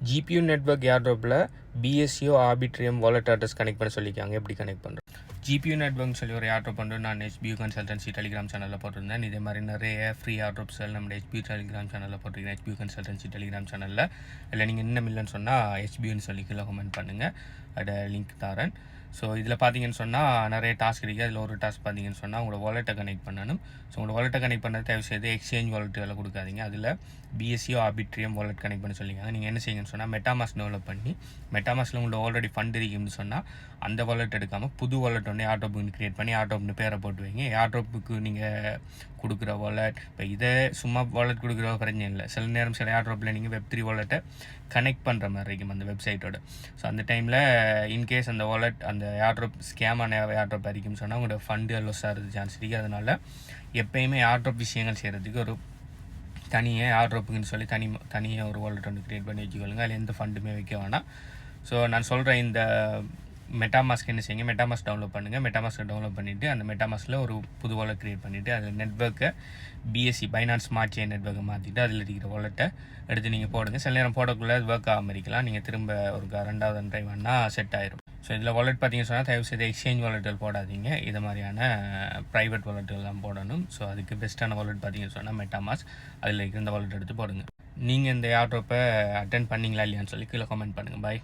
GPU network ஏர்ட்ராப்பில் BSCO Arbitrum wallet address connect பண்ண சொல்லியிருக்காங்க. எப்படி கனெக்ட் பண்ணுறோம்? GPU நெட்வொர்க்னு சொல்லி ஒரு ஏர்ட்ராப் வந்து நான் HBU கன்சல்டன்சி டெலிகிராம் சேனலில் போட்டிருந்தேன். இதே மாதிரி நிறைய ஃப்ரீ ஏர்ட்ராப்ஸ் நம்ம HBU டெலிகிராம் சேனலில் போட்டிருக்கேன். HBU கன்சல்டன்சி டெலிகிராம் சேனலில் இல்லை நீங்கள் இன்னும் இல்லைன்னு சொன்னால் HBUன்னு சொல்லி கீழே கமெண்ட் பண்ணுங்கள், அதோட லிங்க் தரேன். ஸோ இதில் பார்த்தீங்கன்னு சொன்னால் நிறைய டாஸ்க் இருக்குது. அதில் ஒரு டாஸ்க் பார்த்தீங்கன்னு சொன்னால் உங்களோட வாலெட்டை கனெக்ட் பண்ணணும். ஸோ உங்களோட வாலெட்டை கனெக்ட் பண்ண தயவு செய்து எக்ஸ்சேஞ்ச் வாலெட் எல்லாம் கொடுக்காதீங்க. அதில் BSCO ஆர்பிட்ரியம் வாலெட் கனெக்ட் பண்ண சொல்லியிருக்காங்க. நீங்கள் என்ன செய்யுங்கன்னு சொன்னால் மெட்டாமாஸ்க் டெவலப் பண்ணி மெட்டாமாஸ்கில் உங்களோட ஆல்ரெடி ஃபண்ட் இருக்குன்னு சொன்னால் அந்த வாலெட் எடுக்காமல் புது வாலெட் ஒன்று ஏர்ட்ராப்புக்கு கிரியேட் பண்ணி ஏர்ட்ராப்னு பேரை போட்டு வைங்க. ஏர்ட்ராப்புக்கு நீங்கள் கொடுக்குற வாலெட் இப்போ இதே சும்மா வாலெட் கொடுக்குற பிரச்சனை இல்லை. சில நேரம் சில ஏர்ட்ராப்பில் நீங்கள் Web3 வாலெட்டை கனெக்ட் பண்ணுற மாதிரி இருக்கும் அந்த வெப்சைட்டோட. ஸோ அந்த டைமில் இன்கேஸ் அந்த வாலெட் அந்த ஏர்ட்ராப் ஸ்கேமான ஏர்ட்ராப் இருக்குன்னு சொன்னால் உங்களோட ஃபண்டு லொஸ் ஆகிறது சான்ஸ் இருக்குது. அதனால் எப்போயுமே ஏர்ட்ராப் விஷயங்கள் செய்கிறதுக்கு ஒரு தனியாக ஏர்ட்ராப்புக்குன்னு சொல்லி தனியாக ஒரு வாலெட் ஒன்று க்ரியேட் பண்ணி வச்சுக்கொள்ளுங்க. அதில் எந்த ஃபண்டுமே வைக்க வேணாம். ஸோ நான் சொல்கிறேன், இந்த மெட்டாமாஸ்க் என்ன செய்யுங்க, மெட்டாமாஸ்க் டவுன்லோட் பண்ணுங்கள். மெட்டாமாஸ்க்கை டவுன்லோட் பண்ணிவிட்டு அந்த மெட்டாமாஸ்கில் ஒரு புது வாலெட் க்ரியேட் பண்ணிவிட்டு அதில் நெட்வொர்க்கை BSC பைனான்ஸ் ஸ்மார்ட் செயின் நெட்வொர்க்கை மாற்றிட்டு அதில் இருக்கிற வாலெட்டை எடுத்து நீங்கள் போடுங்க. சில நேரம் போடக்குள்ளே அது ஒர்க் ஆகாமல் இருக்கலாம். நீங்கள் திரும்ப ஒரு ரெண்டாவது ட்ரை பண்ணால் செட் ஆயிரும். ஸோ இதில் வாலெட் பார்த்தீங்கன்னு சொன்னால் தயவு செய்து எக்ஸ்சேஞ்ச் வாலெட்டுகள் போடாதீங்க. இது மாதிரியான ப்ரைவேட் வாலெட்டுகள் தான் போடணும். ஸோ அதுக்கு பெஸ்ட்டான வாலெட் பார்த்தீங்கன்னு சொன்னால் மெட்டாமாஸ்க், அதில் இருக்கிற இந்த வாலெட் எடுத்து போடுங்க. நீங்கள் இந்த ஏர்ட்ராப்பை அட்டென்ட் பண்ணிங்களா இல்லையான்னு சொல்லி கீழே கமெண்ட் பண்ணுங்கள். பாய்.